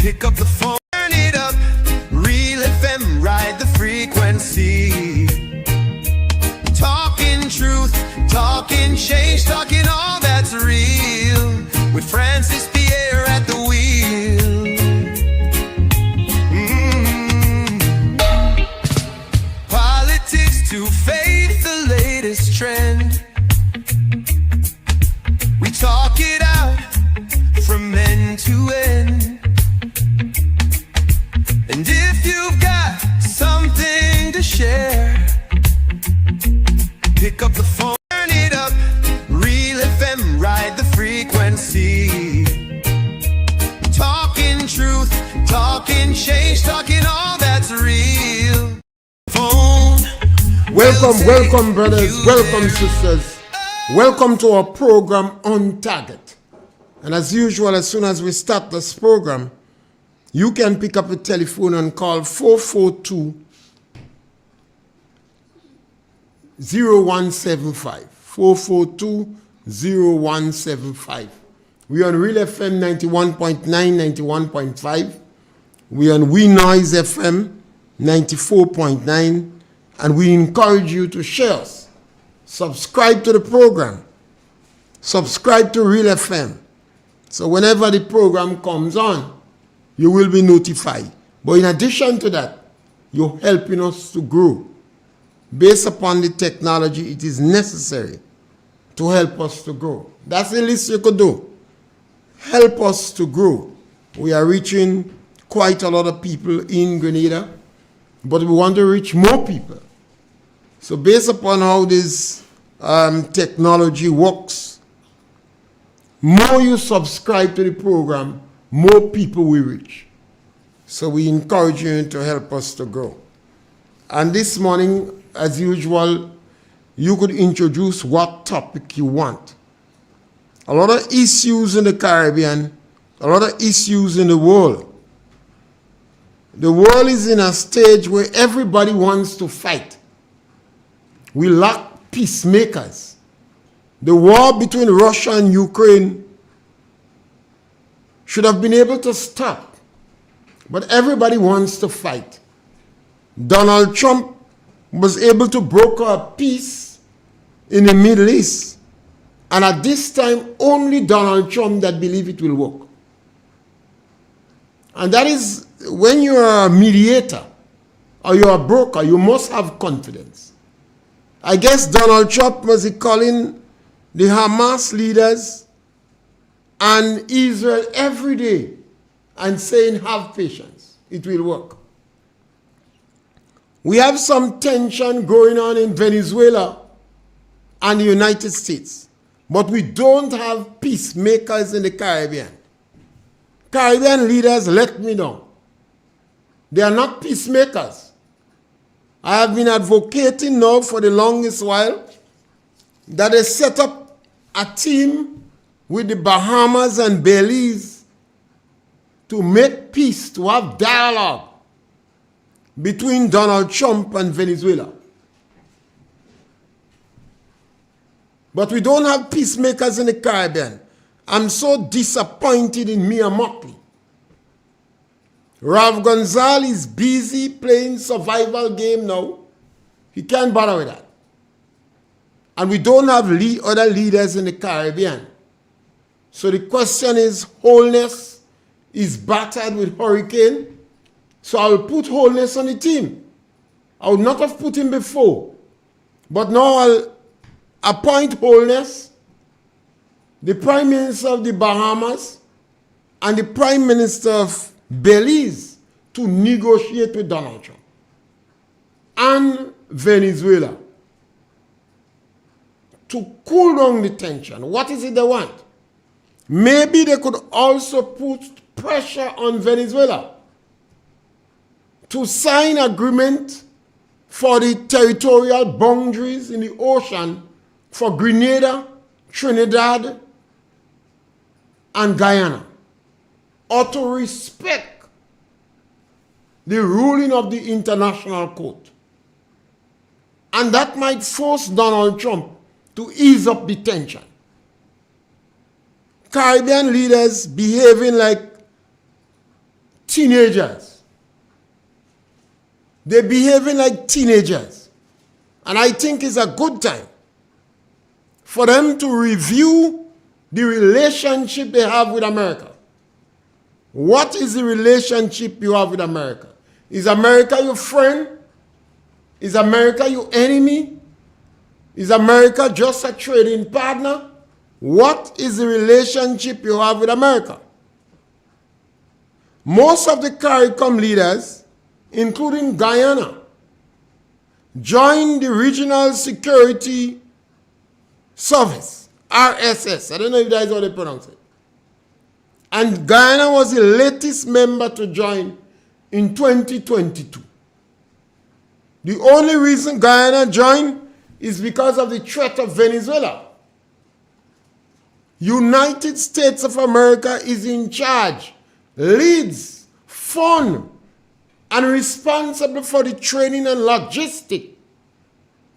Pick up the phone, turn it up. Real FM, ride the frequency. Talking truth, talking change, talking all that's real. With Francis Pierre at the wheel. Politics to faith, the latest trend. We talk it out from end to end. And if you've got something to share, pick up the phone, turn it up. Real FM, ride the frequency. Talking truth, talking change, talking all that's real. Phone. Welcome brothers, welcome sisters. Welcome to our program On Target. And as usual, as soon as we start this program, you can pick up a telephone and call 442-0175. 442-0175. We're on Real FM 91.9, 91.5. We're on We Noise FM 94.9. And we encourage you to share us. Subscribe to the program. Subscribe to Real FM. So whenever the program comes on, you will be notified. But in addition to that, you're helping us to grow. Based upon the technology, it is necessary to help us to grow. That's the least you could do. Help us to grow. We are reaching quite a lot of people in Grenada, but we want to reach more people. So based upon how this technology works, more you subscribe to the program, more people we reach. So we encourage you to help us to grow. And this morning, as usual, you could introduce what topic you want. A lot of issues in the Caribbean, a lot of issues in the world. The world is in a stage where everybody wants to fight. We lack peacemakers. The war between Russia and Ukraine should have been able to stop, but everybody wants to fight. Donald Trump was able to broker a peace in the Middle East, and at this time, only Donald Trump that believe it will work. And that is when you are a mediator or you are a broker, you must have confidence. I guess Donald Trump was calling the Hamas leaders and Israel every day and saying, have patience, it will work. We have some tension going on in Venezuela and the United States, but we don't have peacemakers in the Caribbean. Caribbean leaders let me know. They are not peacemakers. I have been advocating now for the longest while that they set up a team with the Bahamas and Belize to make peace, to have dialogue between Donald Trump and Venezuela. But we don't have peacemakers in the Caribbean. I'm so disappointed in Mia Mockley. Rav Gonzalez is busy playing survival game now. He can't bother with that. And we don't have other leaders in the Caribbean. So the question is, Holness is battered with hurricane. So I will put Holness on the team. I would not have put him before. But now I'll appoint Holness, the Prime Minister of the Bahamas, and the Prime Minister of Belize to negotiate with Donald Trump and Venezuela to cool down the tension. What is it they want? Maybe they could also put pressure on Venezuela to sign agreement for the territorial boundaries in the ocean for Grenada, Trinidad, and Guyana, or to respect the ruling of the International Court. And that might force Donald Trump to ease up the tension. Caribbean leaders behaving like teenagers. They're behaving like teenagers. And I think it's a good time for them to review the relationship they have with America. What is the relationship you have with America? Is America your friend? Is America your enemy? Is America just a trading partner? What is the relationship you have with America? Most of the CARICOM leaders, including Guyana, joined the Regional Security Service, RSS. I don't know if that is how they pronounce it. And Guyana was the latest member to join in 2022. The only reason Guyana joined is because of the threat of Venezuela. United States of America is in charge, leads, fund, and responsible for the training and logistics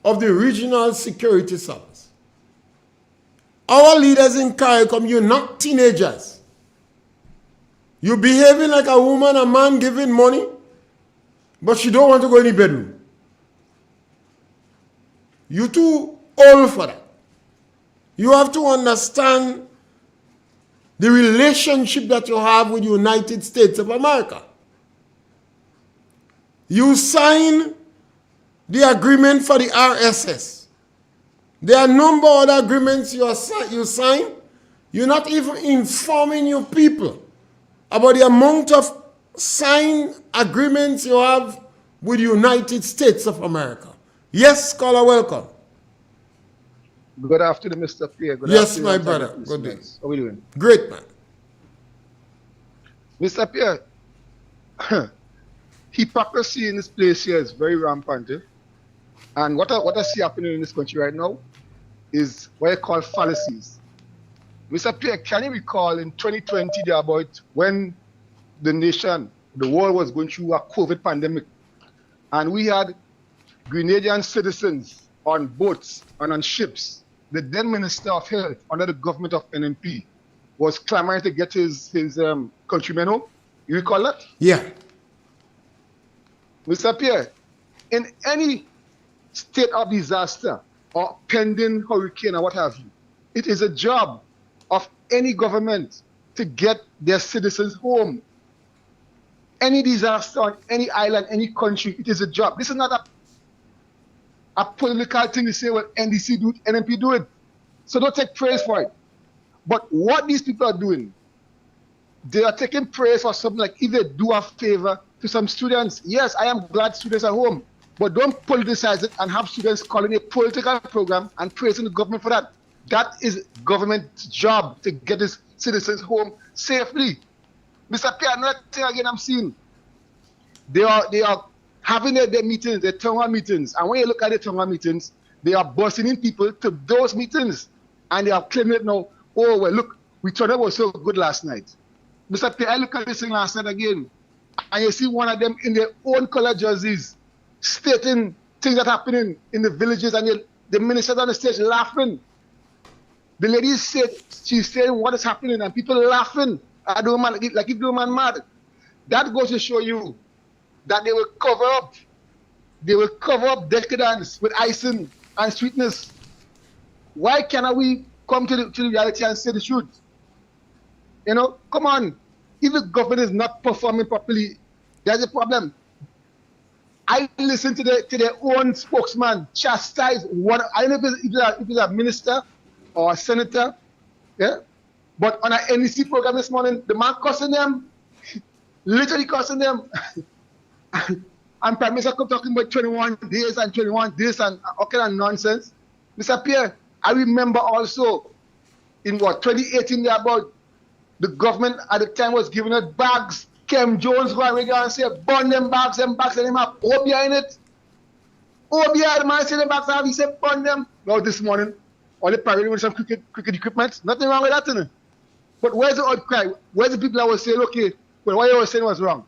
of the Regional Security Service. Our leaders in CARICOM, you're not teenagers. You're behaving like a woman, a man giving money, but she don't want to go in the bedroom. You're too old for that. You have to understand the relationship that you have with the United States of America. You sign the agreement for the RSS. There are a number of other agreements you sign. You're not even informing your people about the amount of signed agreements you have with the United States of America. Yes, caller, welcome. Good afternoon, Mr. Pierre. Good yes, afternoon, my brother. Good day. How are we doing? Great, man. Mr. Pierre, hypocrisy in this place here is very rampant. And what I see happening in this country right now is what I call fallacies. Mr. Pierre, can you recall in 2020 thereabout when the nation, the world was going through a COVID pandemic, and we had Grenadian citizens on boats and on ships? The then Minister of Health under the government of NMP was clamoring to get his countrymen home. You recall that? Yeah. Mr. Pierre, in any state of disaster or pending hurricane or what have you, it is a job of any government to get their citizens home. Any disaster on any island, any country, it is a job. This is not a political thing to say, well, NDC do it, NMP do it. So don't take praise for it. But what these people are doing, they are taking praise for something like if they do a favor to some students. Yes, I am glad students are home, but don't politicize it and have students calling a political program and praising the government for that. That is government's job to get its citizens home safely. Mr. Pierre, another thing again I'm seeing, they are having their meetings, their town hall meetings, and when you look at the town hall meetings, they are busing in people to those meetings, and they are claiming it now, oh, well, look, we thought it was so good last night. Mr. Pierre, I look at this thing last night again, and you see one of them in their own color jerseys stating things that are happening in the villages, and the ministers on the stage laughing. The lady said, she's saying what is happening, and people laughing at the woman, like if the woman mad. That goes to show you that they will cover up. They will cover up decadence with icing and sweetness. Why cannot we come to the reality and say the truth? You know, come on. If the government is not performing properly, there's a problem. I listen to their own spokesman chastise one. I don't know if it's a minister or a senator, yeah. But on an NEC program this morning, the man cussing them, literally cussing them. And Prime Minister kept talking about 21 days and 21 days and all kind of nonsense. Mr. Pierre, I remember also in 2018 about the government at the time was giving out bags. Kem Jones go and say, burn them bags, and them have OBI in it. OBI, the man said the bags have, he said, burn them. Now this morning, all the parade with some cricket equipment, nothing wrong with that, you know? But where's the outcry? Where's the people that was saying, okay, well, what you were saying was wrong?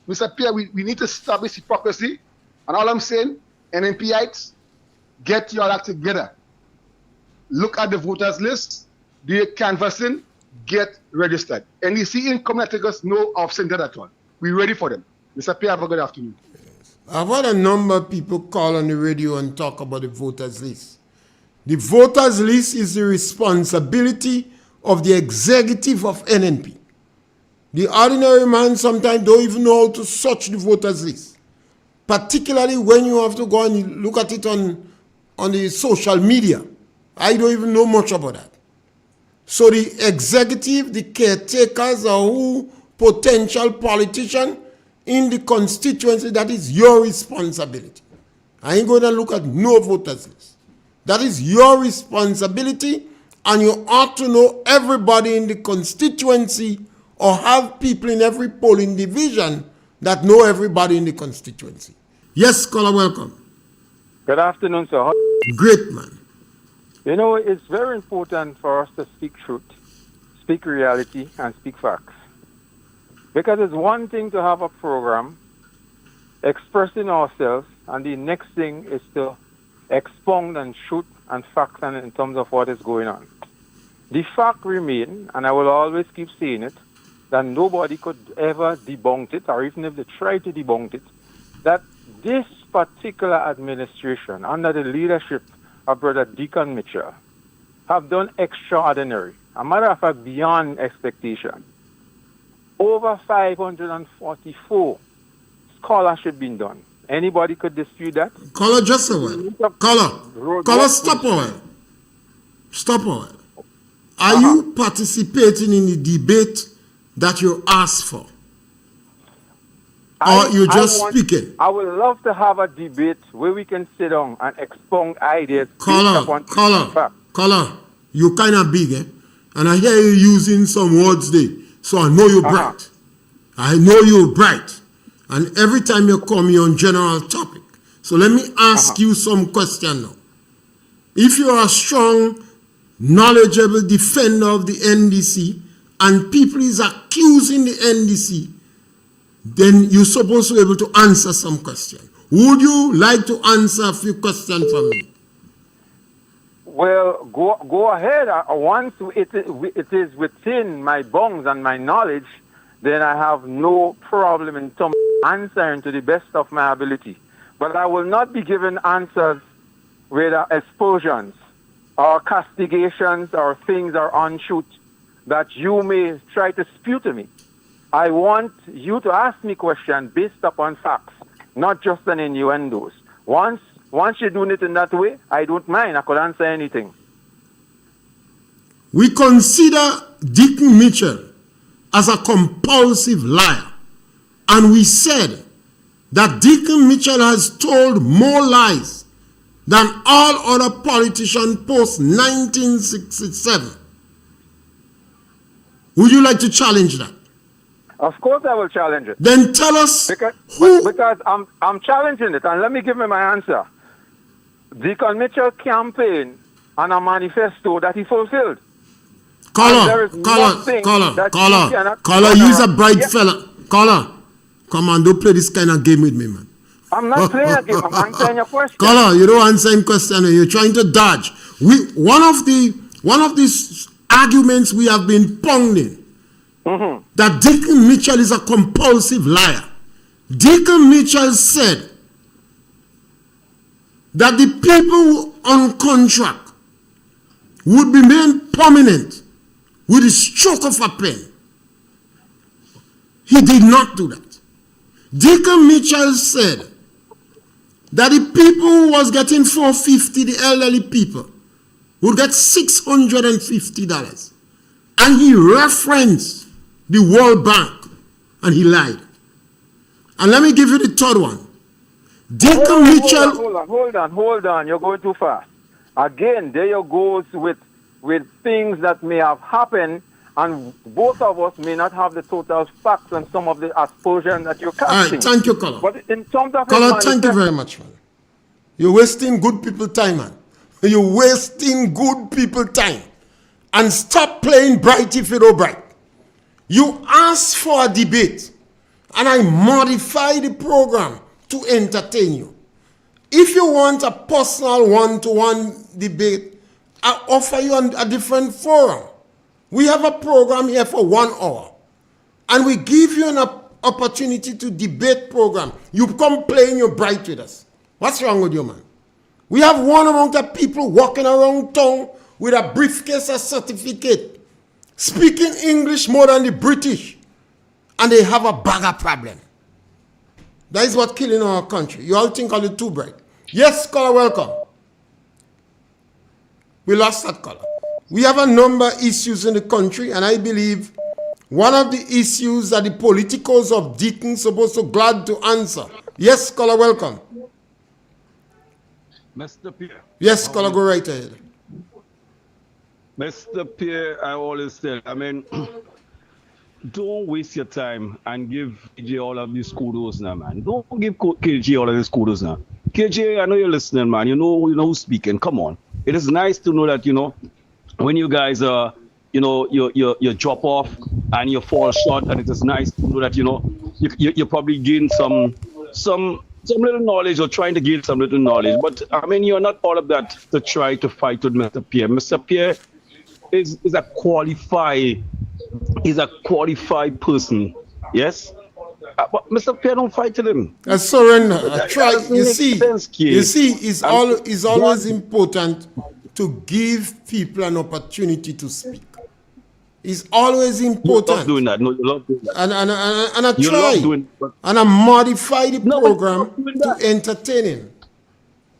Mr. Pierre, we need to stop this hypocrisy. And all I'm saying, NMPites, get your act together. Look at the voters list, do your canvassing, get registered. NEC income let us no option that at all. We're ready for them. Mr. Pierre, have a good afternoon. I've had a number of people call on the radio and talk about the voters list. The voters list is the responsibility of the executive of NNP. The ordinary man sometimes don't even know how to search the voters list, particularly when you have to go and look at it on the social media. I don't even know much about that. So the executive, the caretakers, or who potential politician in the constituency, that is your responsibility. I ain't going to look at no voters list. That is your responsibility, and you ought to know everybody in the constituency or have people in every polling division that know everybody in the constituency. Yes, caller, welcome. Good afternoon, sir. Great, man. You know, it's very important for us to speak truth, speak reality, and speak facts. Because it's one thing to have a program expressing ourselves, and the next thing is to expound and shoot and facts and in terms of what is going on. The fact remains, and I will always keep saying it, that nobody could ever debunk it, or even if they try to debunk it, that this particular administration, under the leadership of Brother Deacon Mitchell, have done extraordinary, a matter of fact, beyond expectation. Over 544 scholarships been done. Anybody could dispute that? Caller, just a while. Caller, stop a while. Stop a while. Are you participating in the debate that you asked for? Or you're just speaking? I would love to have a debate where we can sit down and expound ideas. Caller, you're kind of big, eh? And I hear you using some words there. So I know you're bright. I know you're bright. And every time you come, you're on general topic. So let me ask you some question now. If you're a strong, knowledgeable defender of the NDC, and people is accusing the NDC, then you're supposed to be able to answer some question. Would you like to answer a few questions for me? Well, go ahead. Once it is within my bounds and my knowledge, then I have no problem in terms of answering to the best of my ability. But I will not be given answers with explosions or castigations or things or unshoot that you may try to spew to me. I want you to ask me questions based upon facts, not just an innuendos. Once you're doing it in that way, I don't mind. I could answer anything. We consider Deacon Mitchell as a compulsive liar. And we said that Deacon Mitchell has told more lies than all other politicians post 1967. Would you like to challenge that? Of course I will challenge it. Then tell us because I'm challenging it, and let me give me my answer. Deacon Mitchell campaigned on a manifesto that he fulfilled. Caller, you's a bright fella. Caller, come on, don't play this kind of game with me, man. I'm not playing a game, I'm answering your question. Caller, you don't answer him question, you're trying to dodge. One of these arguments we have been pounding, that Deacon Mitchell is a compulsive liar. Deacon Mitchell said that the people on contract would be made permanent with a stroke of a pen. He did not do that. Deacon Mitchell said that the people who was getting $450, the elderly people, would get $650. And he referenced the World Bank, and he lied. And let me give you the third one. Deacon Mitchell... Hold on. You're going too fast. Again, there goes with things that may have happened, and both of us may not have the total facts on some of the aspersion that you're casting. All right, thank you, Caller. But in terms of... Caller, thank you very much, man. You're wasting good people time, man. You're wasting good people time. And stop playing bright if you don't bright. You asked for a debate, and I modify the program to entertain you. If you want a personal one-to-one debate, I offer you a different forum. We have a program here for 1 hour. And we give you an opportunity to debate program. You come play and you bright with us. What's wrong with you, man? We have one amount of people walking around town with a briefcase of certificate, speaking English more than the British, and they have a bigger problem. That is what killing our country. You all think I'm too bright. Yes, caller, welcome. We lost that caller. We have a number of issues in the country, and I believe one of the issues that the politicos of Deakin supposed to glad to answer. Yes, caller, welcome. Mr. Pierre. Yes, caller, go right ahead. Mr. Pierre, I always tell, don't waste your time and give KJ all of these kudos now, man. Don't give KJ all of these kudos now. KJ, I know you're listening, man. You know who's speaking. Come on. It is nice to know that, when you guys you drop off and you fall short, and it is nice to know that, you probably gain some little knowledge, or trying to gain some little knowledge. But you're not all of that to try to fight with Mr. Pierre. Mr. Pierre is a qualified person. Yes. But Mr. Pierre, don't fight with him. I surrender. I try. You see, it's always important to give people an opportunity to speak. It's always important. You're not doing that. No, you're not doing that. And I try. And I modify the program to entertain him.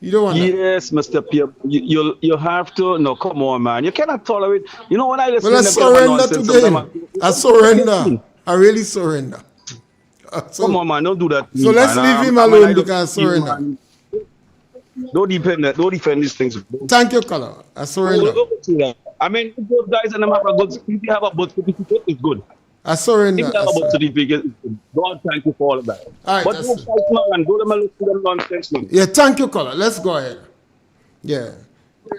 You don't want that? Yes, Mr. Pierre. You have to. No, come on, man. You cannot tolerate. When I listen to surrender today. I surrender. I really surrender. Come on, man. Don't do that. So let's leave him alone because I surrender. Don't defend these things. Thank you, caller. I surrender. If those guys and them have a good, if they have a good certificate, it's good. I surrender. If they have a good certificate, it's good. God, thank you for all of that. All right, but don't fight, man, and go to my listen to them nonsense, man. Yeah, thank you, caller. Let's go ahead. Yeah.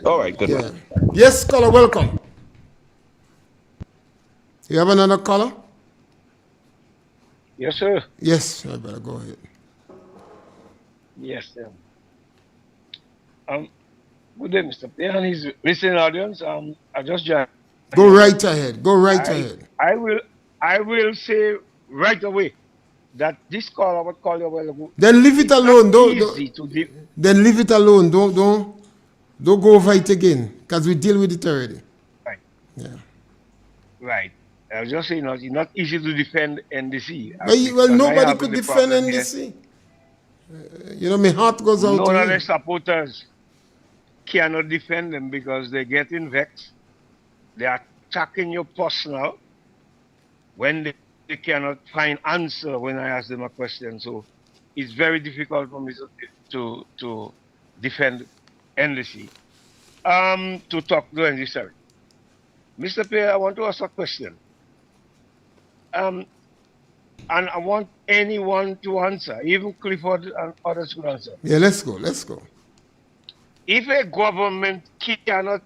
All right, good. Yeah. Yes, caller, welcome. You have another caller? Yes, sir. Yes, I better go ahead. Yes, sir. Good day, Mr. Pierre and his listening audience. I just joined. Go right ahead. Go right ahead. I will say right away that this call I would call you well. Then leave it alone. Then leave it alone. Don't go over it again, because we deal with it already. Right. Yeah. Right. I was just saying, it's not easy to defend NDC. Well, nobody could defend NDC. My heart goes out to none of you. their supporters cannot defend them because they're getting vexed. They are attacking your personal when they cannot find answer when I ask them a question. So it's very difficult for me to defend NDC. To talk to NDC, sorry. Mr. Pierre, I want to ask a question. And I want anyone to answer, even Clifford and others to answer. Yeah, let's go. If a government cannot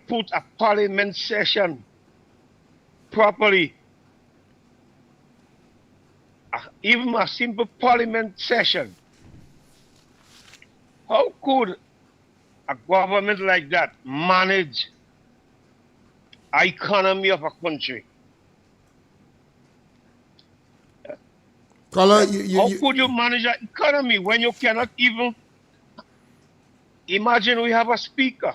put a parliament session properly, even a simple parliament session, how could a government like that manage the economy of a country? Caller, how could you manage an economy when you cannot even imagine we have a speaker?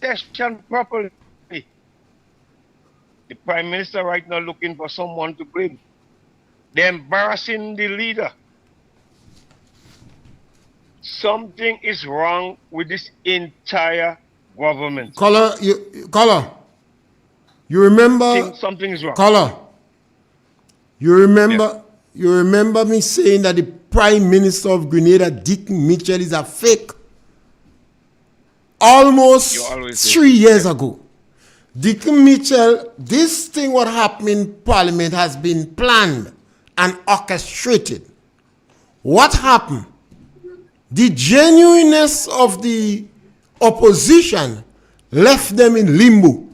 Session properly. The Prime Minister right now looking for someone to blame. They're embarrassing the leader. Something is wrong with this entire government. Caller, you remember? Something is wrong. Caller, you remember me saying that the Prime Minister of Grenada, Dick Mitchell, is a fake? Almost 3 years ago. Dick Mitchell, this thing what happened in Parliament has been planned and orchestrated. What happened? The genuineness of the opposition left them in limbo.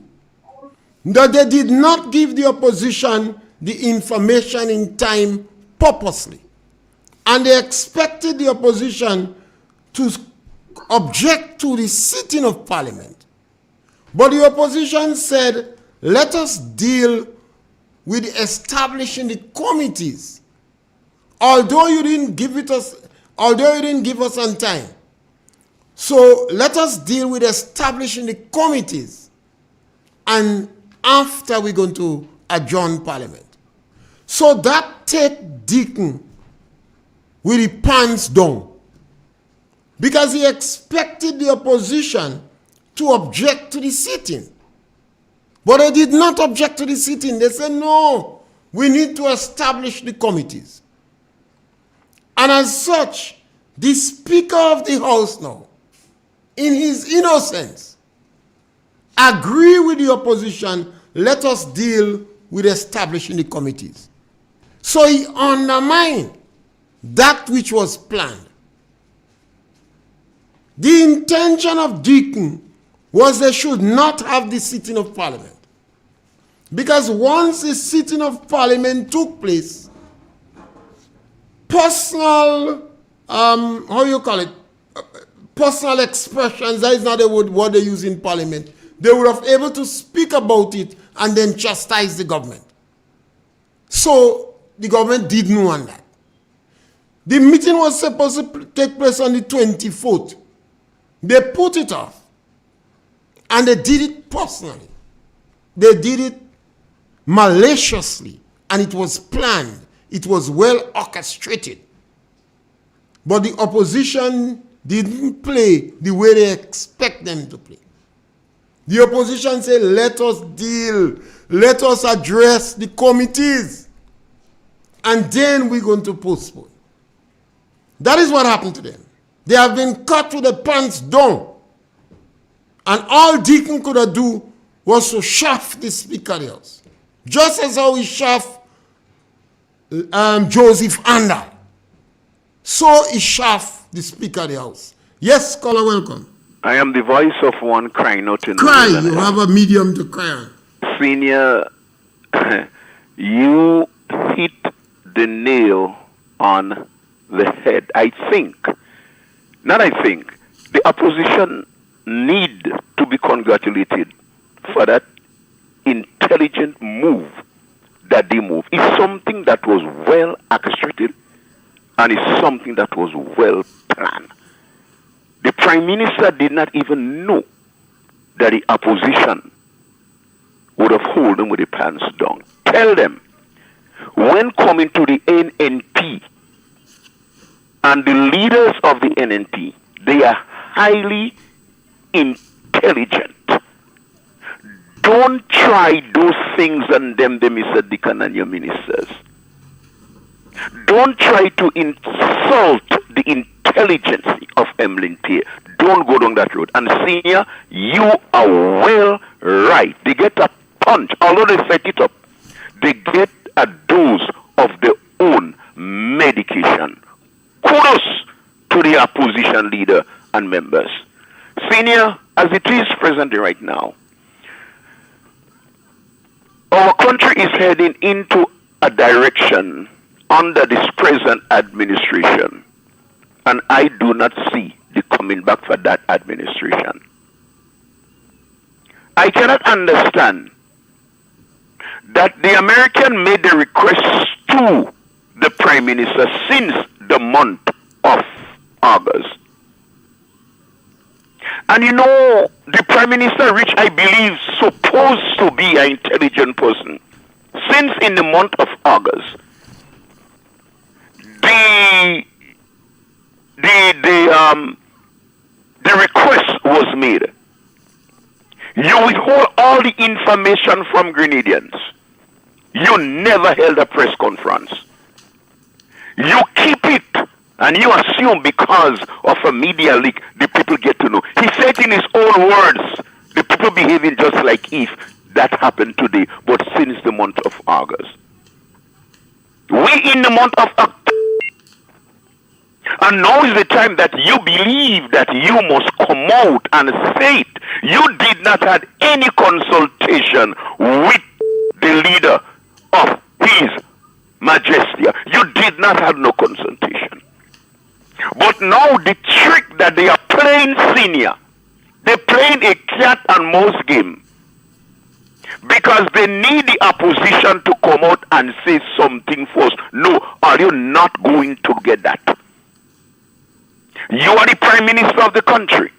That they did not give the opposition the information in time purposely. And they expected the opposition to object to the sitting of Parliament. But the opposition said, let us deal with establishing the committees. Although you didn't give us on time. So let us deal with establishing the committees. And after we're going to adjourn Parliament. So that take Deacon with the pants down. Because he expected the opposition to object to the sitting. But they did not object to the sitting. They said, no, we need to establish the committees. And as such, the Speaker of the House now, in his innocence, agree with the opposition, let us deal with establishing the committees. So he undermined that which was planned. The intention of Deacon was they should not have the sitting of Parliament. Because once the sitting of Parliament took place, personal, personal expressions, that is not the word what they use in Parliament, they would have able to speak about it and then chastise the government. So the government didn't want that. The meeting was supposed to take place on the 24th. They put it off. And they did it personally. They did it maliciously. And it was planned. It was well orchestrated. But the opposition didn't play the way they expect them to play. The opposition said, let us deal. Let us address the committees. And then we're going to postpone. That is what happened to them. They have been cut with the pants down. And all Deacon could have do was to shaft the Speaker of the House. Just as how he shaft Joseph Andal. So he shaft the Speaker of the House. Yes, caller, welcome. I am the voice of one crying out in cry, you have a medium to cry on. Senior, you hit the nail on the head. The opposition need to be congratulated for that intelligent move that they moved. It's something that was well orchestrated and it's something that was well planned. The Prime Minister did not even know that the opposition would have held them with the pants down. Tell them, when coming to the NNP and the leaders of the NNP, they are highly intelligent. Don't try those things on them, Mr. Deacon and your ministers. Don't try to insult the intelligence of Emlyn Pierre. Don't go down that road. And Senior, you are well right. They get a punch, although they set it up, they get a dose of their own medication. Kudos to the opposition leader and members. Senior, as it is presently right now, our country is heading into a direction under this present administration, and I do not see the coming back for that administration. I cannot understand that the American made the request to the Prime Minister since the month of August. And you know, the Prime Minister, which I believe supposed to be an intelligent person, since in the month of August, the request was made. You withhold all the information from Grenadians. You never held a press conference. You keep it, and you assume because of a media leak, the people get to know. He said in his own words, the people behaving just like if that happened today, but since the month of August. We in the month of October. And now is the time that you believe that you must come out and say it. You did not have any consultation with the leader of His Majesty. You did not have no consultation. But now the trick that they are playing, Senior, they're playing a cat and mouse game. because they need the opposition to come out and say something first. No, are you not going to get that? You are the Prime Minister of the country.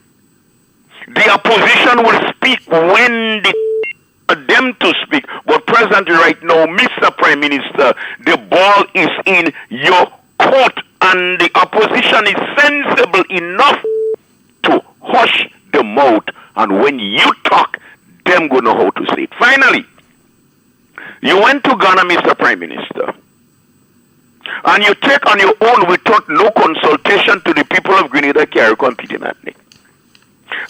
The opposition will speak when they them to speak. But presently right now, Mr. Prime Minister, the ball is in your court, and the opposition is sensible enough to hush the mouth, and when you talk, them go know how to say it. Finally, you went to Ghana, Mr. Prime Minister, and you take on your own without no consultation to the people of Grenada, Carriacou, and Martinique.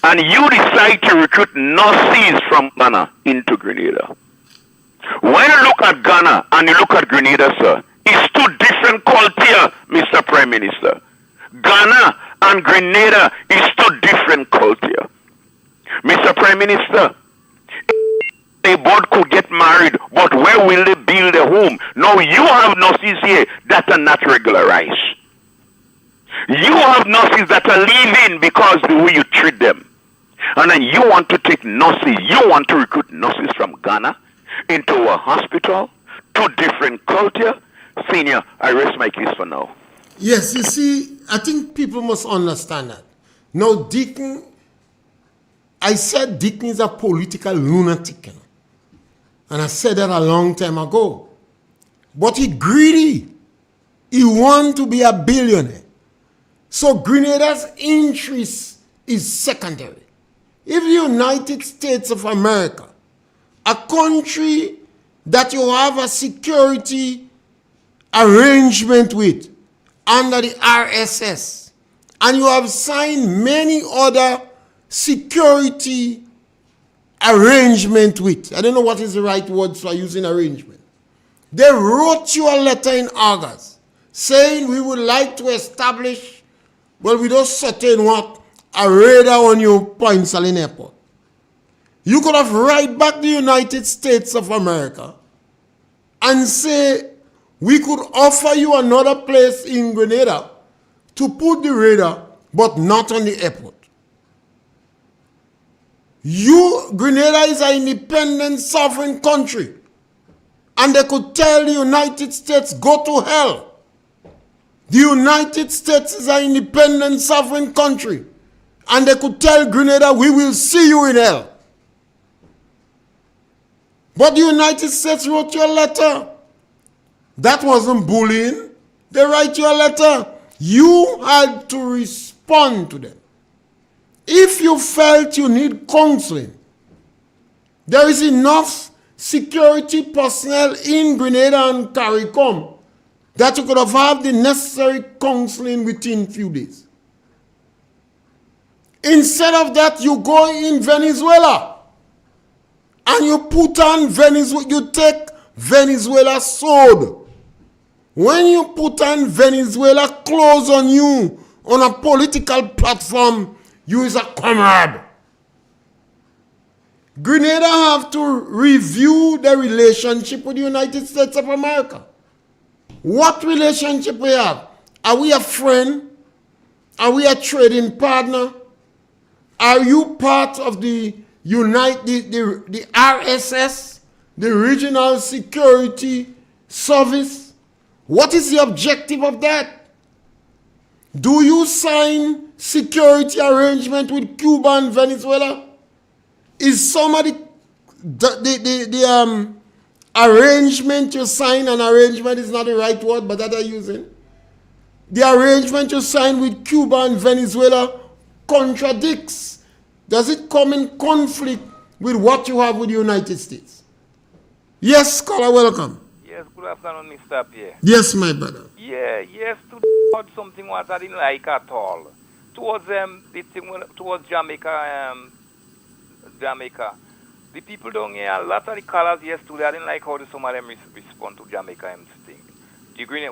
And you decide to recruit nurses from Ghana into Grenada. When you look at Ghana and you look at Grenada, sir, it's two different cultures, Mr. Prime Minister. Ghana and Grenada is two different cultures. Mr. Prime Minister, they both could get married, but where will they build a home? Now you have nurses here that are not regularized. You have nurses that are leaving because the way you treat them. And then you want to take nurses, you want to recruit nurses from Ghana into a hospital, two different cultures. Senior, I rest my case for now. Yes, you see, I think people must understand that. Now, Deacon, I said Deacon is a political lunatic. And I said that a long time ago. But he greedy. He want to be a billionaire. So Grenada's interest is secondary. If the United States of America, a country that you have a security arrangement with under the RSS, and you have signed many other security arrangement with, I don't know what is the right word for using arrangement. They wrote you a letter in August saying we would like to establish, well, we don't certain what, a radar on your Point Saline Airport. You could have write back the United States of America and say, we could offer you another place in Grenada to put the radar, but not on the airport. Grenada is an independent, sovereign country. And they could tell the United States, go to hell. The United States is an independent, sovereign country. And they could tell Grenada, we will see you in hell. But the United States wrote you a letter. That wasn't bullying. They write you a letter. You had to respond to them. If you felt you need counseling, there is enough security personnel in Grenada and Carriacou that you could have had the necessary counseling within a few days. Instead of that, you go in Venezuela and you put on Venezuela, you take Venezuela sword. When you put on Venezuela clothes on you on a political platform, you is a comrade. Grenada have to review the relationship with the United States of America. What relationship we have? Are we a friend? Are we a trading partner? Are you part of the RSS, the Regional Security Service? What is the objective of that? Do you sign security arrangement with Cuba and Venezuela? Is somebody the arrangement you sign, and arrangement is not the right word, but that I'm using. The arrangement you sign with Cuba and Venezuela contradicts. Does it come in conflict with what you have with the United States? Yes, scholar, welcome. Yes, good afternoon, Mr. Pierre. Yes, my brother. Yeah, yes, towards something what I didn't like at all. Towards the thing towards Jamaica, the people down here, a lot of the colors yesterday, I didn't like how some of them respond to Jamaica thing.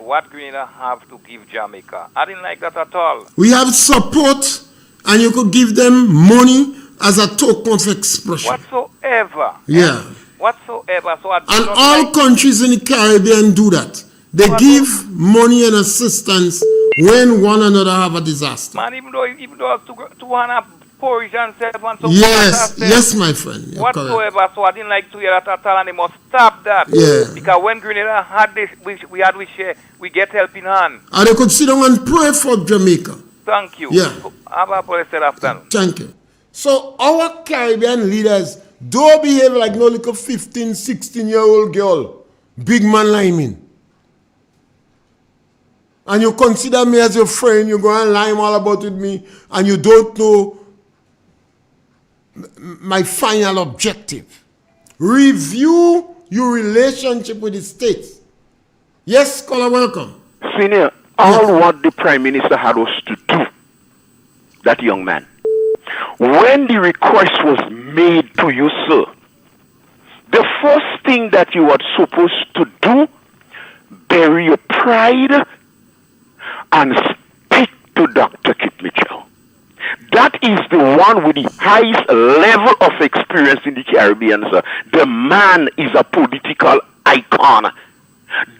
What Grenada have to give Jamaica? I didn't like that at all. We have support, and you could give them money as a token of expression. Whatsoever. Yeah. Whatsoever. So I and all countries in the Caribbean do that. They give money and assistance when one another have a disaster. Man, even though it's 200 porridge and self and some Yes, yes, my friend. You're whatsoever. correct. So I didn't like to hear that at all, and they must stop that. Yeah. Because when Grenada had this, we share, we get help in hand. And they could sit down and pray for Jamaica. Thank you. Yeah. Have a blessed afternoon. Thank you. So our Caribbean leaders don't behave like no little 15, 16-year-old girl. Big man liming. And you consider me as your friend, you go and lime all about with me, and you don't know my final objective. Review your relationship with the states. Yes, caller, welcome. Senior, all what the Prime Minister had was to do, that young man. When the request was made to you, sir, the first thing that you were supposed to do, bury your pride and speak to Dr. Kit Mitchell. That is the one with the highest level of experience in the Caribbean, sir. The man is a political icon.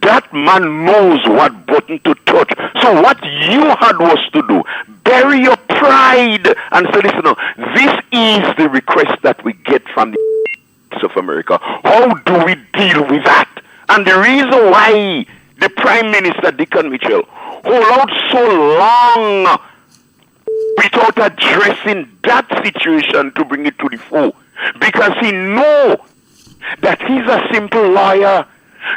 That man knows what button to touch. So what you had was to do, bury your pride and say, listen, no, this is the request that we get from the States of America. How do we deal with that? And the reason why the Prime Minister, Deacon Mitchell, hold out so long without addressing that situation to bring it to the fore, because he know that he's a simple lawyer.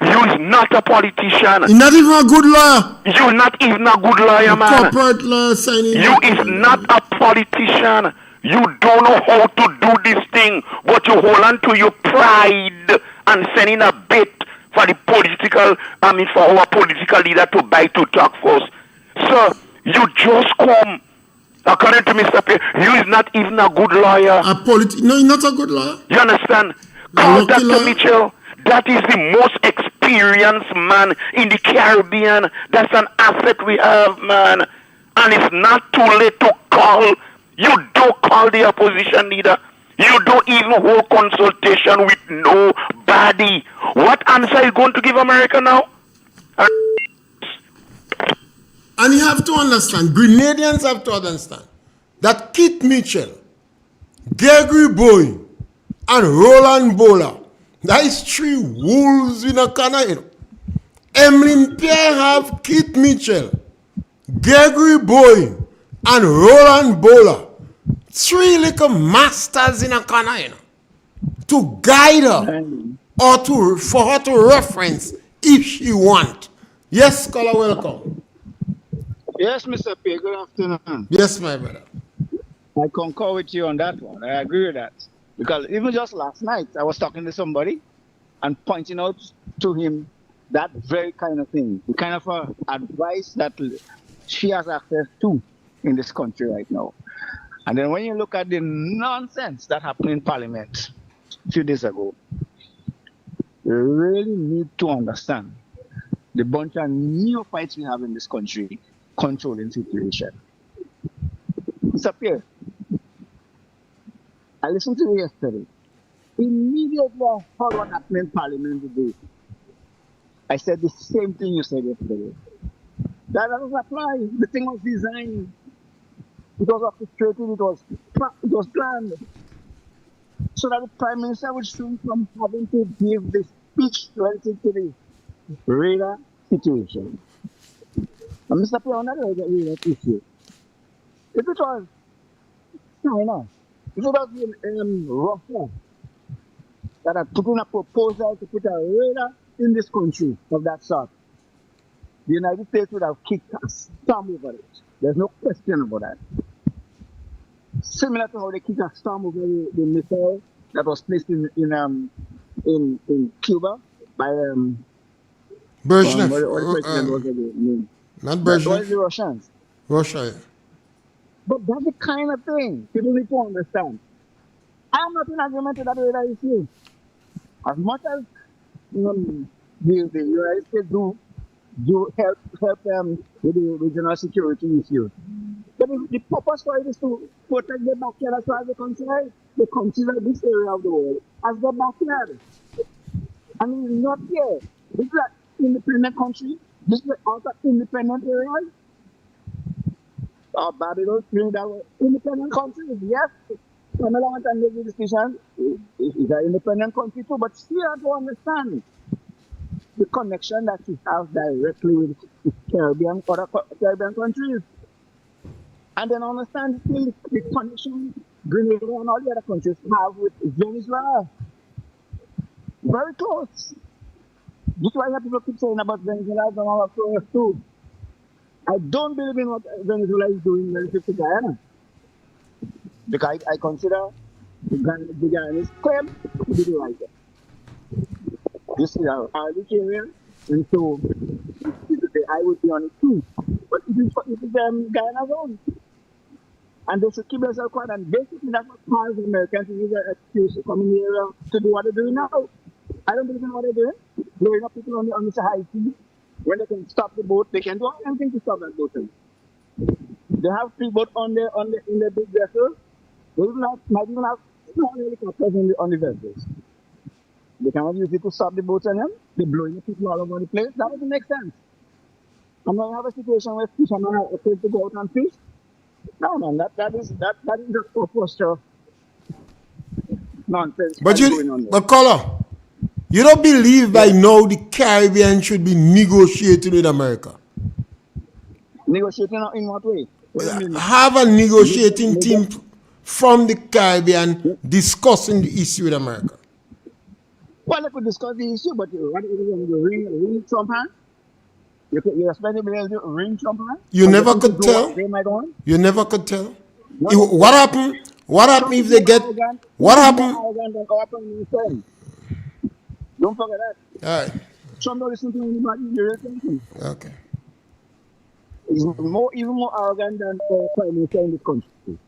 You is not a politician. You're not even a good lawyer. You're not even a good lawyer, man. Corporate lawyer signing. You is not a politician. You don't know how to do this thing, but you hold on to your pride and sending a bit for the political, for our political leader to buy to talk first. Sir, you just come. According to Mr. Pierre, you is not even a good lawyer. No, you're not a good lawyer. You understand? Call Dr. Mitchell. That is the most experienced man in the Caribbean. That's an asset we have, man. And it's not too late to call. You don't call the opposition leader. You don't even hold consultation with nobody. What answer are you going to give America now? And you have to understand, Grenadians have to understand, that Kit Mitchell, Gregory Bowen, and Roland Bowler, that is 3 wolves in a corner. You know. Emlyn Pierre have Kit Mitchell, Gregory Bowen, and Roland Bowler. 3 little masters in a corner, you know, to guide her or for her to reference if she want. Yes, caller, welcome. Yes, Mr. Pierre, good afternoon. Yes, my brother. I concur with you on that one. I agree with that. Because even just last night, I was talking to somebody and pointing out to him that very kind of thing, the kind of advice that she has access to in this country right now. And then when you look at the nonsense that happened in Parliament a few days ago, you really need to understand the bunch of neophytes we have in this country controlling situation. Mr. Pierre, I listened to you yesterday. Immediately I heard what happened in Parliament today. I said the same thing you said yesterday. That doesn't apply. The thing was designed. It was orchestrated. It was planned. So that the Prime Minister would shrink from having to give this speech relative to the radar situation. And Mr. Pierre, on that radar issue, if it was China, if it was Russia that had put in a proposal to put a radar in this country of that sort, the United States would have kicked a storm over it. There's no question about that. Similar to how they kicked a storm over the missile that was placed in Cuba by Brezhnev. Not Brezhnev. That was the Russians. Russia, yeah. But that's the kind of thing people need to understand. I'm not in agreement with that radar issue. As much as the United States do help them with the regional security issues. But the purpose for it is to protect their backyard as far as they consider this area of the world as their backyard. And it's not here. This is an independent country. This is out of independent areas. Barbados, Trinidad were independent countries. Yes, come along and make the decision. It's an independent country too, but still have to understand the connection that we have directly with the Caribbean, other Caribbean countries. And then understand the connection Grenada and all the other countries have with Venezuela. Very close. That's why people keep saying about Venezuela and all of us too. I don't believe in what Venezuela is doing relative to Guyana. Because I consider the Guyanese claim to be the right. This is our arbitrarian, and so I would be on it too. But it is Guyana's own. And they should keep themselves quiet. And basically, that's what causes Americans to use their excuse to come in here to do what they're doing now. I don't believe in what they're doing. Blowing up people on the high sea. When they can stop the boat, they can do anything to stop that boat. They have speedboat in the big vessels. They might even have small helicopters on the vessels. They cannot use it to stop the boats on them. They're blowing the people all over the place. That doesn't make sense. And when you have a situation where fishermen are afraid to go out and fish, no, man, that is just for posture nonsense. But Color, you don't believe by now the Caribbean should be negotiating with America? Negotiating in what way? Have a negotiating team from the Caribbean discussing the issue with America. Well, they could discuss the issue, but what is going to ring Trump hand? You expect to be able to ring Trump hand? You never could tell. You never could tell. What happened? What happened if they get? What happened? Don't forget that. All right. Trump don't listen to anybody. Okay. He's even more arrogant than the Prime Minister in this country.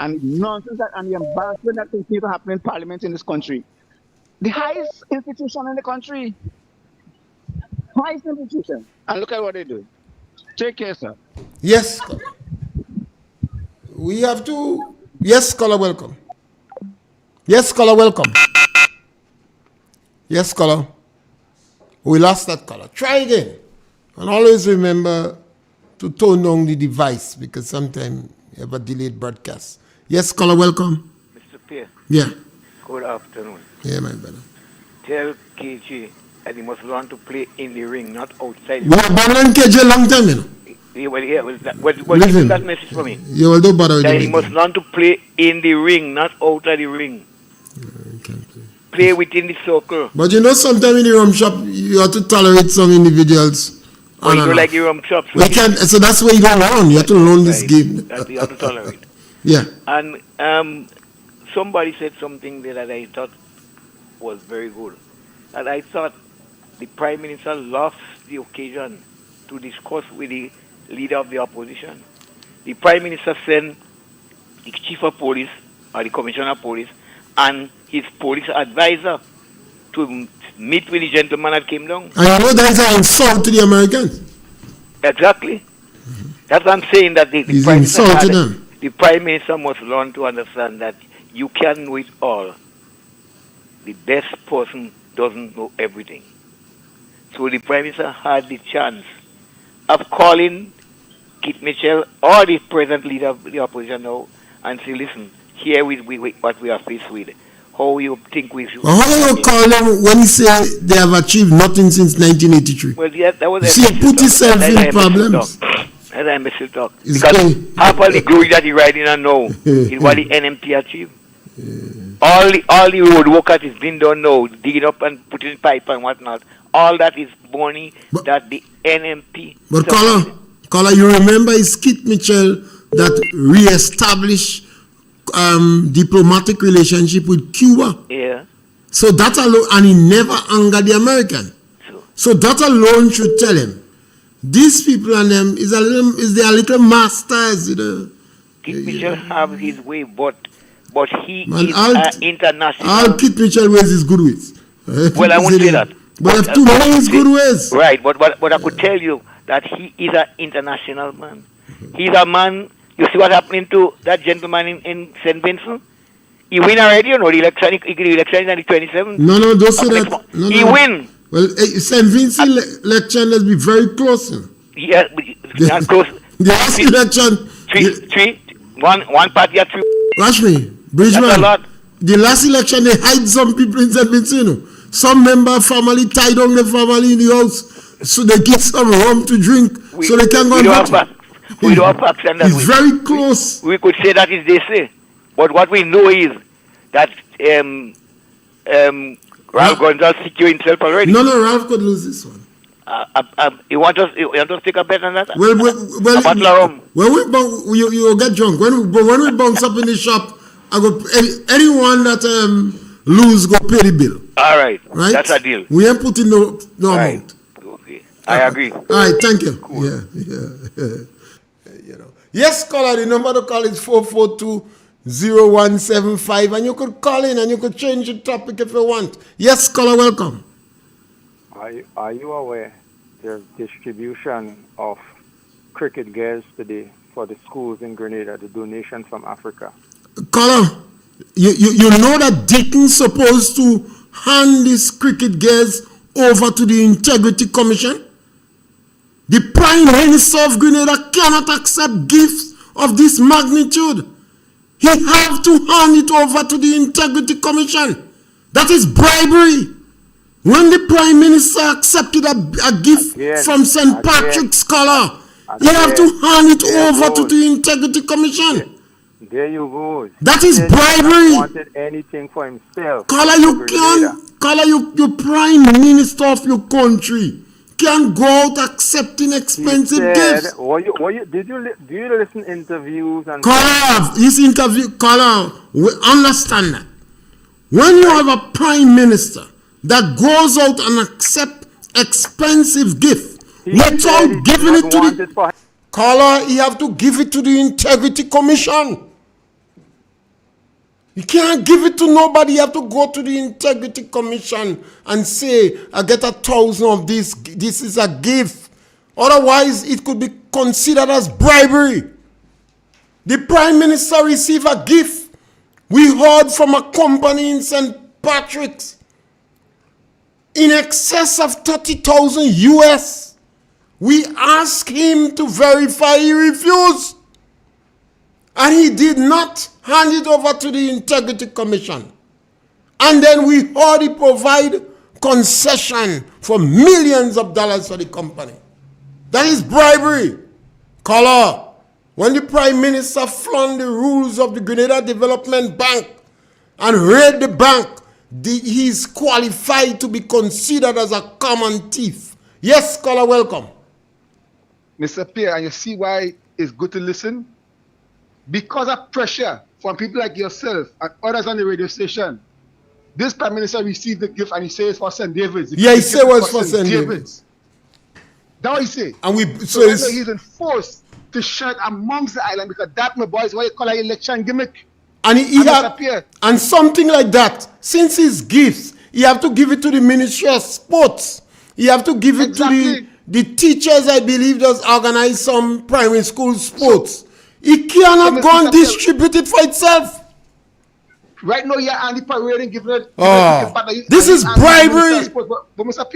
And nonsense and the embarrassment that continues to happen in Parliament in this country. The highest institution in the country. Highest institution. And look at what they do. Take care, sir. Yes. We have to. Yes, caller, welcome. Yes, caller, welcome. Yes, caller. We lost that caller. Try again. And always remember to tone down the device because sometimes you have a delayed broadcast. Yes, caller, welcome. Mr. Pierre. Yeah. Good afternoon. Yeah, my brother. Tell KG that he must learn to play in the ring, not outside. We have abandoned KG a long time, you know. Listen, that message for me. You will do better. That he must learn to play in the ring, not outside the ring. Play within the circle. But you know, sometimes in the rum shop, you have to tolerate some individuals. Oh, you don't like the rum shop. We can't, so that's why you don't learn. You have to learn this game. That you have to tolerate. Yeah. And somebody said something that I thought was very good. And I thought the Prime Minister lost the occasion to discuss with the leader of the opposition. The Prime Minister sent the Chief of Police or the Commissioner of Police and his police advisor to meet with the gentleman that came down. And you know that's an insult to the Americans. Exactly. Mm-hmm. That's what I'm saying, that the Prime Minister must learn to understand that you can't know it all. The best person doesn't know everything. So the Prime Minister had the chance of calling Kit Mitchell or the present leader of the opposition now and say, listen, here we what we are faced with. How you think we should... Well, how do you call them when you say they have achieved nothing since 1983? Well, yeah, that was... See, you put yourself in problems. That's a message talk. Because half of the glory that he's riding on now is what the NMP achieved. Yeah. All the road work that is being done now, digging up and putting pipe and whatnot, all that is money that the NMP... But Caller, you remember it's Kit Mitchell that re-established diplomatic relationship with Cuba. Yeah. So that alone, and he never angered the American. So that alone should tell him, these people and them is their little masters, you know. Kit Mitchell have his way, but he is international. All Kit Mitchell ways is good ways. Well, I won't say that. But if too many is good ways. Right, but I could tell you that he is an international man. He's a man. You see what happening to that gentleman in St. Vincent? He win already, you know, the election in the 27th. No, don't say that. No, he win. Well, St. Vincent election, let's be very close. Yeah, not close. The last election, One party at 3. Watch me, Bridgman. That's a lot. The last election, they hide some people in St. Vincent. Some member family tied down the family in the house, so they get some rum to drink, so they can go and vote. We don't have facts on that. It's very close. We could say that is they say, but what we know is that Ralph Gonzalez secure himself already. No, Ralph could lose this one. You want us to take a bet on that? Well, a bottle of rum. When you get drunk. When we bounce up in the shop, I go. Anyone that lose go pay the bill. All right. Right. That's a deal. We ain't putting no amount. Okay. I agree. All right. Thank you. Cool. Yeah. Yes, caller. The number to call is 442-0175, and you could call in and you could change the topic if you want. Yes, caller. Welcome. Are you aware there's distribution of cricket gears today for the schools in Grenada, the donation from Africa? Caller, you know that Dayton's supposed to hand these cricket gears over to the Integrity Commission? The Prime Minister of Grenada cannot accept gifts of this magnitude. He have to hand it over to the Integrity Commission. That is bribery. When the Prime Minister accepted a gift from St. Patrick's Scholar, he have to hand it over to the Integrity Commission. There you go. That is bribery. He wanted anything for himself. Caller, you Prime Minister of your country can go out accepting expensive gifts. Do you listen to interviews and Caller, we understand that. When you have a Prime Minister that goes out and accept expensive gift without giving it to the caller, he have to give it to the Integrity Commission. You can't give it to nobody. You have to go to the Integrity Commission and say, I get 1,000 of this. This is a gift. Otherwise, it could be considered as bribery. The Prime Minister received a gift. We heard from a company in St. Patrick's in excess of 30,000 US. We asked him to verify. He refused. And he did not hand it over to the Integrity Commission. And then we already provide concession for millions of dollars for the company. That is bribery. Caller, when the Prime Minister flung the rules of the Grenada Development Bank and raid the bank, he is qualified to be considered as a common thief. Yes, caller, welcome. Mr. Pierre, and you see why it's good to listen? Because of pressure from people like yourself and others on the radio station, this Prime Minister received the gift and he says for St. David's. Yeah, he said it was for St. David's. That's what he said. And so he's enforced to share amongst the island because that, my boy, is what you call an election gimmick. And and something like that, since his gifts, he have to give it to the Ministry of Sports. He have to give it to the teachers, I believe, that organize some primary school sports. He cannot go and distribute it for itself. Right now, you're on the parade and giving it. This is bribery. But Mr.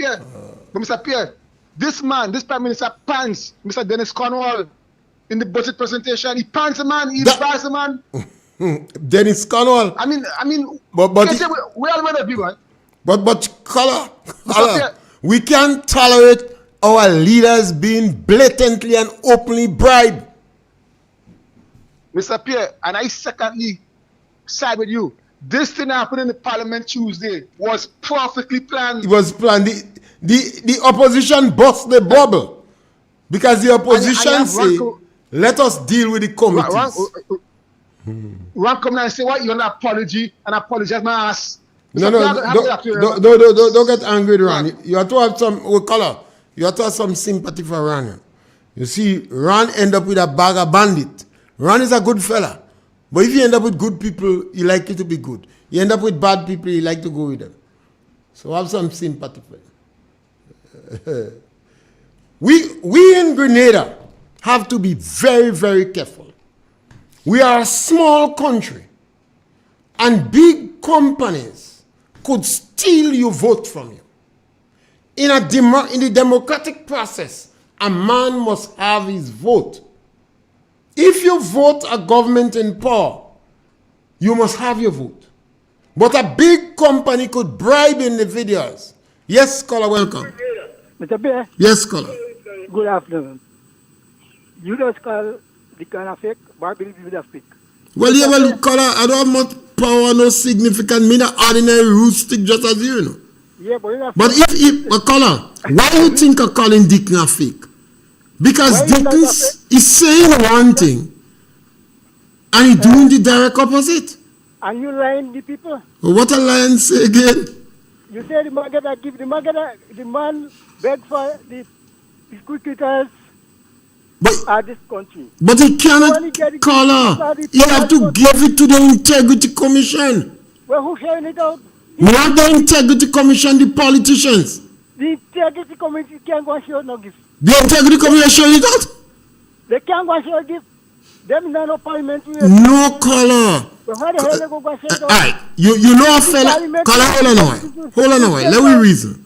Pierre, this Prime Minister pants Mr. Dennis Cornwall in the budget presentation. He pants a man, he embarrasses a man. Dennis Cornwall. I mean, but we all want to be one. But caller, we can't tolerate our leaders being blatantly and openly bribed. Mr. Pierre, and I secondly side with you. This thing happened in the Parliament Tuesday was perfectly planned. It was planned. The opposition burst the bubble because the opposition say, let us deal with the committees. Ron come and say, what? You want an apology and apologize my ass. No, don't get angry, Ron. You have to have some color. You have to have some sympathy for Ron. You see, Ron end up with a bag of bandit. Ron is a good fella. But if you end up with good people, you like it to be good. You end up with bad people, you like to go with them. So have some sympathy for them. We in Grenada have to be very, very careful. We are a small country. And big companies could steal your vote from you. In the democratic process, a man must have his vote. If you vote a government in power, you must have your vote. But a big company could bribe individuals. Yes, caller, welcome. Mr. Pierre. Yes, caller. Good afternoon. You just call the kind of fake, bribery with a fake. Well, yeah, well, caller, I don't have much power, no significant, me the ordinary root stick just as you know. Yeah, but if a caller, why do you think a calling Deacon a fake? Because Deacon is saying one thing and he doing the direct opposite. And you lying the people. Well, what a lion say again? You say the marketer give the marketer, the man beg for the cricketers at this country. But he cannot, caller. He have to give it to the Integrity Commission. Well, who's sharing it out? Not the Integrity Commission, the politicians. The Integrity Commission can't go and share no gift. The Integrity Commission share it out? They can't go and share gift. Them no parliamentary. No, caller. But why the hell they go and share it out? Alright, you know a fella, caller, hold on a while. Hold on a while, let me reason.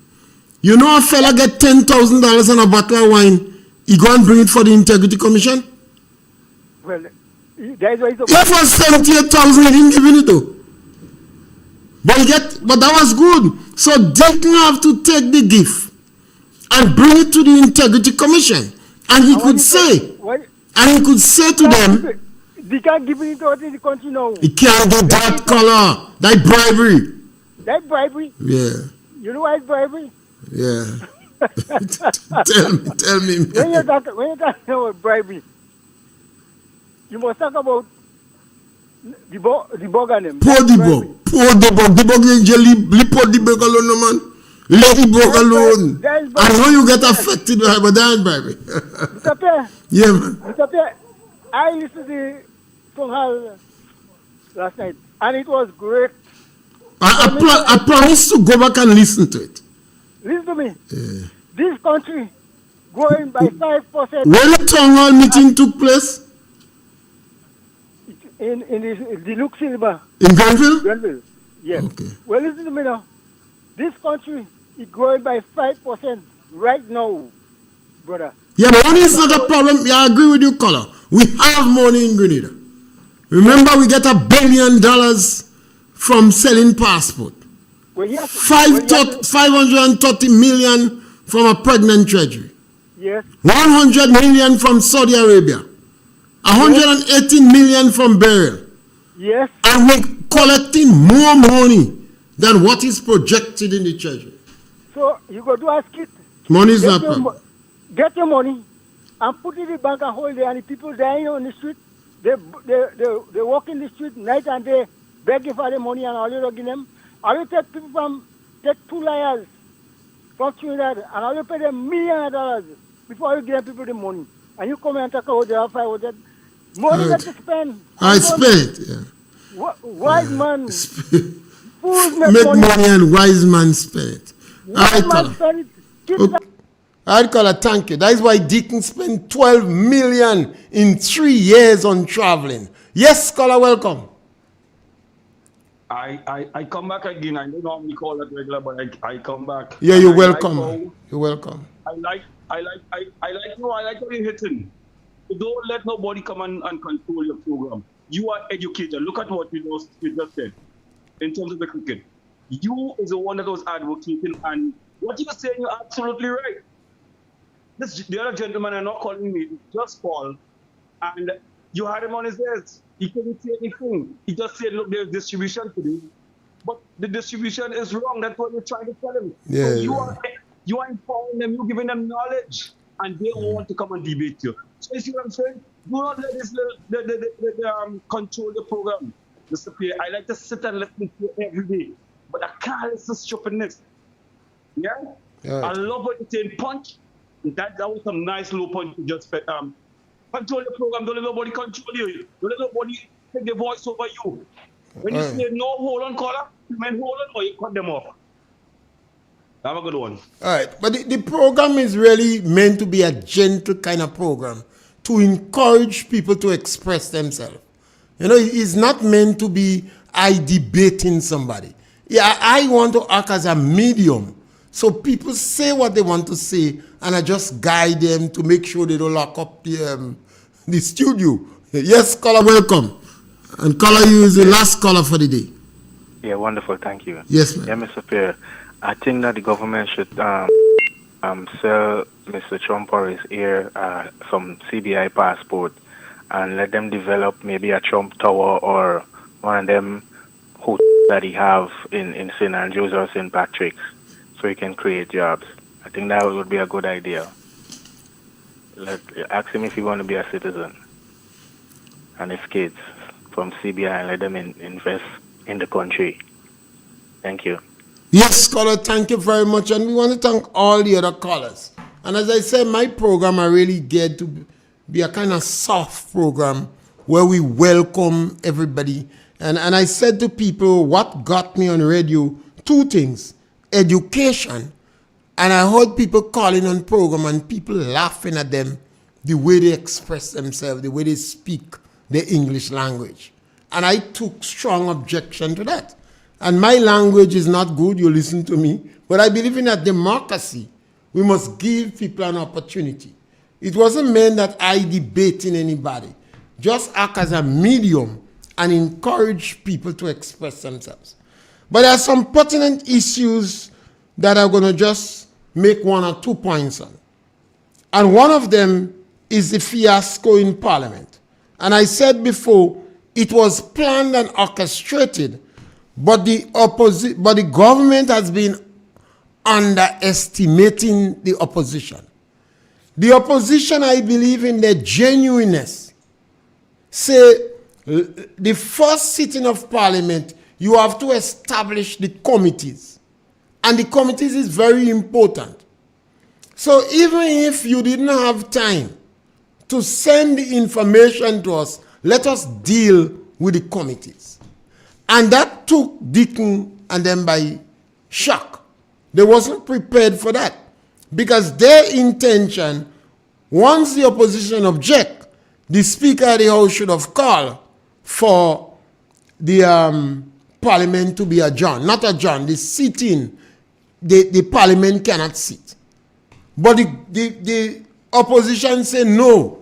You know a fella get $10,000 on a bottle of wine, he go and bring it for the Integrity Commission? Well, there is a... Yeah, for 78,000 he didn't give it though. But that was good. So Deacon have to take the gift and bring it to the Integrity Commission. And he could say, to them, they can't give it to the country now. He can't do that, color. That bribery. That bribery? Yeah. You know why it's bribery? Yeah. tell me. When you talk about bribery, you must talk about the bug on them. Poor the bug. The bug in jelly. Put the bug alone, man. Let the bug alone. I know you get affected by it, but that ain't bribery. Mr. Pierre. Yeah, man. Mr. Pierre, I listened to the phone call last night, and it was great. I promise to go back and listen to it. Listen to me. Yeah. This country growing by 5%. When the town hall meeting took place? In the Luke Silva. In Granville? Granville, yes. Okay. Well, listen to me now. This country is growing by 5% right now, brother. Yeah, but money is not a problem. Yeah, I agree with you, caller. We have money in Grenada. Remember, we get $1 billion from selling passport. Well, yes. 530 million from a pregnant treasury. Yes. 100 million from Saudi Arabia. 118 million from burial. Yes. And we're collecting more money than what is projected in the treasury. So you go to ask it. Money is not problem. Get your money and put it in the bank and hold it. And the people dying on the street, they walk in the street night and day begging for the money, and all you give them. All you take people take 2 liars from Trinidad, and all you pay them $millions of before you give people the money. And you come and talk about the 500 money that you spend. I spend it, yeah. Wise man. Fools make money and wise man spend it. All right, caller, thank you. That is why Deacon spent $12 million in 3 years on traveling. Yes, caller, welcome. I come back again. I don't normally call that regular, but I come back. Yeah, you're welcome. You're welcome. I like how you're hitting. You don't let nobody come and control your program. You are educated. Look at what you just said in terms of the cricket. You is the one that was advocating, and what you're saying, you're absolutely right. The other gentleman are not calling me, just call, and you had him on his desk. He couldn't say anything. He just said, look, there's distribution today. But the distribution is wrong. That's what you're trying to tell him. Yeah, so you are empowering them, you're giving them knowledge, and they want to come and debate you. So you see what I'm saying? Do not let this control the program. Mr. Pierre, I like to sit and listen to you every day, but I can't listen to stupidness. Yeah? I love what you're saying, punch. That was some nice low punch you just control the program. Don't let nobody control you. Don't let nobody take the voice over you. When you say no, hold on, caller, you mean hold on, or you cut them off. Have a good one. All right, but the program is really meant to be a gentle kind of program to encourage people to express themselves. You know, it's not meant to be I debating somebody. Yeah, I want to act as a medium. So people say what they want to say, and I just guide them to make sure they don't lock up the studio. Yes, caller, welcome. And caller, you is the last caller for the day. Yeah, wonderful. Thank you. Yes, ma'am. Yeah, Mr. Pierre, I think that the government should sell Mr. Trump or his heir some CBI passport and let them develop maybe a Trump Tower or one of them hotels that he have in St. Andrews or St. Patrick's so he can create jobs. I think that would be a good idea. Ask him if he want to be a citizen and his kids from CBI and let them invest in the country. Thank you. Yes, caller, thank you very much. And we want to thank all the other callers. And as I said, my program, I really get to be a kind of soft program where we welcome everybody. And I said to people, what got me on radio, two things, education. And I heard people calling on program and people laughing at them, the way they express themselves, the way they speak the English language. And I took strong objection to that. And my language is not good, you listen to me. But I believe in a democracy. We must give people an opportunity. It wasn't meant that I debating anybody. Just act as a medium and encourage people to express themselves. But there are some pertinent issues that I'm going to just make 1 or 2 points on. And one of them is the fiasco in Parliament. And I said before, it was planned and orchestrated, but the government has been underestimating the opposition. The opposition, I believe in their genuineness. Say, the first sitting of Parliament, you have to establish the committees. And the committees is very important. So even if you didn't have time to send the information to us, let us deal with the committees. And that took Deacon and them by shock. They wasn't prepared for that. Because their intention, once the opposition object, the Speaker of the House should have called for the Parliament to be adjourned. Not adjourned, the sitting, the Parliament cannot sit. But the opposition say no.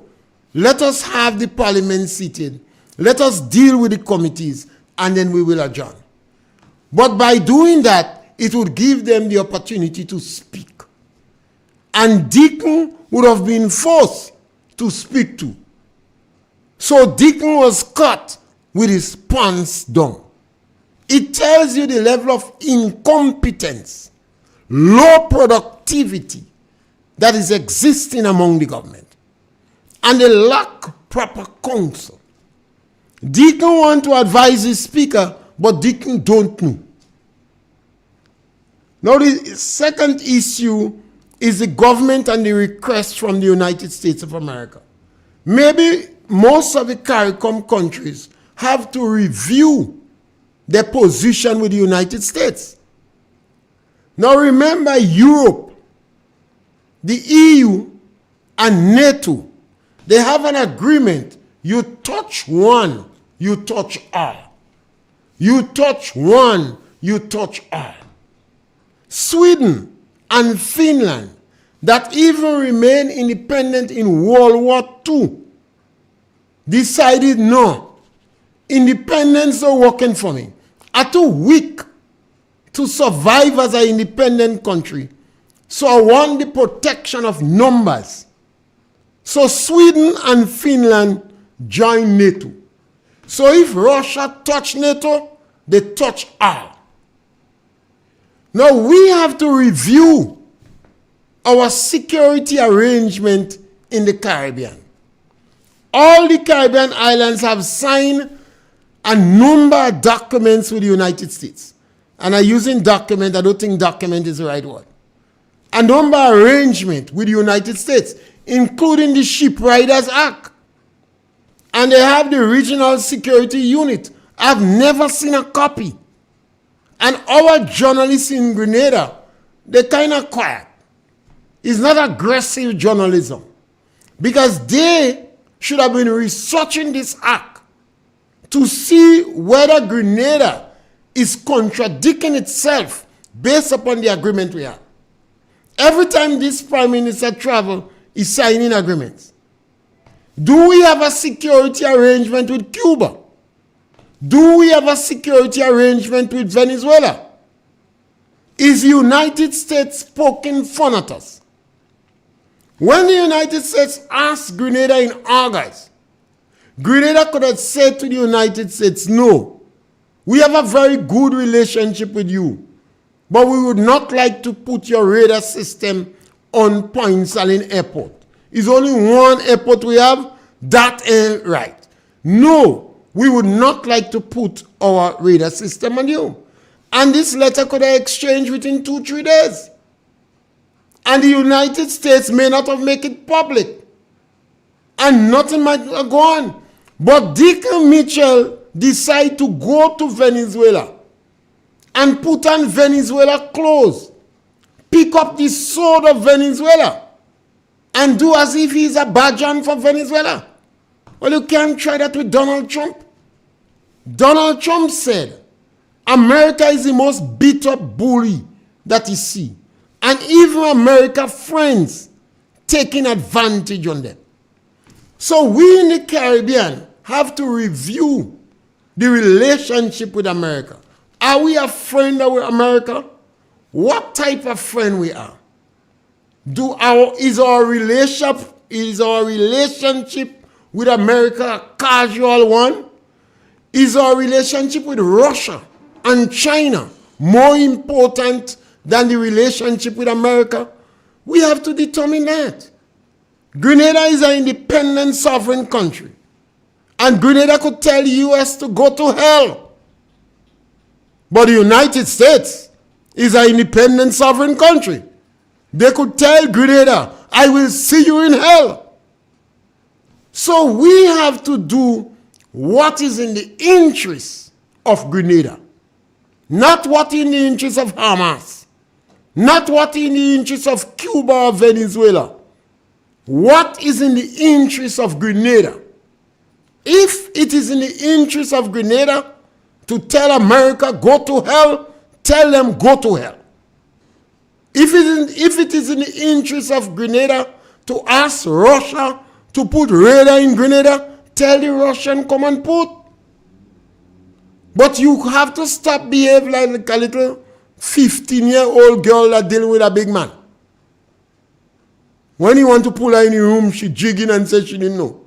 Let us have the Parliament seated. Let us deal with the committees, and then we will adjourn. But by doing that, it would give them the opportunity to speak. And Deacon would have been forced to speak to. So Deacon was caught with his pants down. It tells you the level of incompetence, low productivity that is existing among the government. And they lack proper counsel. Deacon want to advise his speaker, but Deacon don't know. Now the second issue is the government and the request from the United States of America. Maybe most of the CARICOM countries have to review their position with the United States. Now remember, Europe, the EU, and NATO, they have an agreement. You touch one, you touch all. You touch one, you touch all. Sweden and Finland, that even remain independent in World War II, decided no, independence are working for me. Are too weak to survive as an independent country. So I want the protection of numbers. So Sweden and Finland join NATO. So if Russia touch NATO, they touch all. Now we have to review our security arrangement in the Caribbean. All the Caribbean islands have signed a number of documents with the United States. And I'm using document, I don't think document is the right word. A number of arrangement with the United States, including the Ship Riders Act. And they have the Regional Security Unit. I've never seen a copy. And our journalists in Grenada, they're kind of quiet. It's not aggressive journalism. Because they should have been researching this act to see whether Grenada is contradicting itself based upon the agreement we have. Every time this Prime Minister travels, he's signing agreements. Do we have a security arrangement with Cuba? Do we have a security arrangement with Venezuela? Is the United States poking fun at us? When the United States asked Grenada in August, Grenada could have said to the United States, no, we have a very good relationship with you, but we would not like to put your radar system on Point Salin Airport. It's only one airport we have, that ain't right. No, we would not like to put our radar system on you. And this letter could have exchanged within 2-3 days. And the United States may not have made it public. And nothing might have gone. But Dick Mitchell decided to go to Venezuela and put on Venezuela clothes, pick up the sword of Venezuela, and do as if he's a badger for Venezuela. Well, you can't try that with Donald Trump. Donald Trump said, America is the most bitter bully that he sees. And even America friends taking advantage on them. So we in the Caribbean have to review the relationship with America. Are we a friend of America? What type of friend we are? Is our relationship with America a casual one? Is our relationship with Russia and China more important than the relationship with America? We have to determine that. Grenada is an independent sovereign country. And Grenada could tell the U.S. to go to hell. But the United States is an independent sovereign country. They could tell Grenada, I will see you in hell. So we have to do what is in the interest of Grenada. Not what in the interest of Hamas. Not what in the interest of Cuba or Venezuela. What is in the interest of Grenada? If it is in the interest of Grenada to tell America, go to hell, tell them, go to hell. If it is in the interest of Grenada to ask Russia to put radar in Grenada, tell the Russian, come and put. But you have to stop behaving like a little 15-year-old girl that dealing with a big man. When you want to pull her in the room, she jigging and says she didn't know.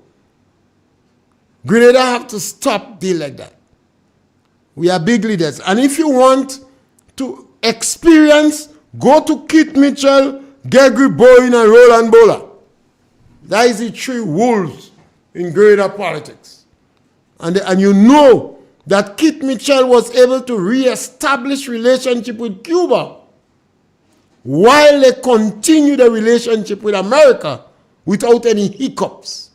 Grenada have to stop being like that. We are big leaders. And if you want to experience, go to Kit Mitchell, Gregory Bowen, and Roland Bowler. That is the three wolves in Grenada politics. And you know that Kit Mitchell was able to re-establish relationship with Cuba while they continue the relationship with America without any hiccups.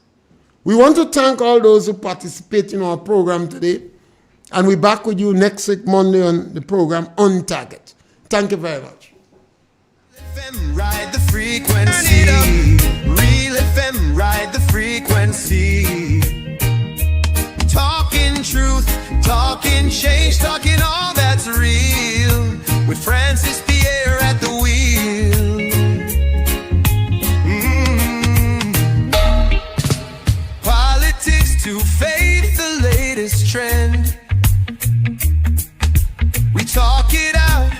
We want to thank all those who participate in our program today. And we're back with you next week, Monday, on the program On Target. Thank you very much. FM, ride the frequency. Real FM, ride the frequency. Talking truth, talking change, talking all that's real. With Francis Pierre at the wheel. Politics to faith, the latest trend. We talk it out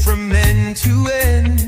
from end to end.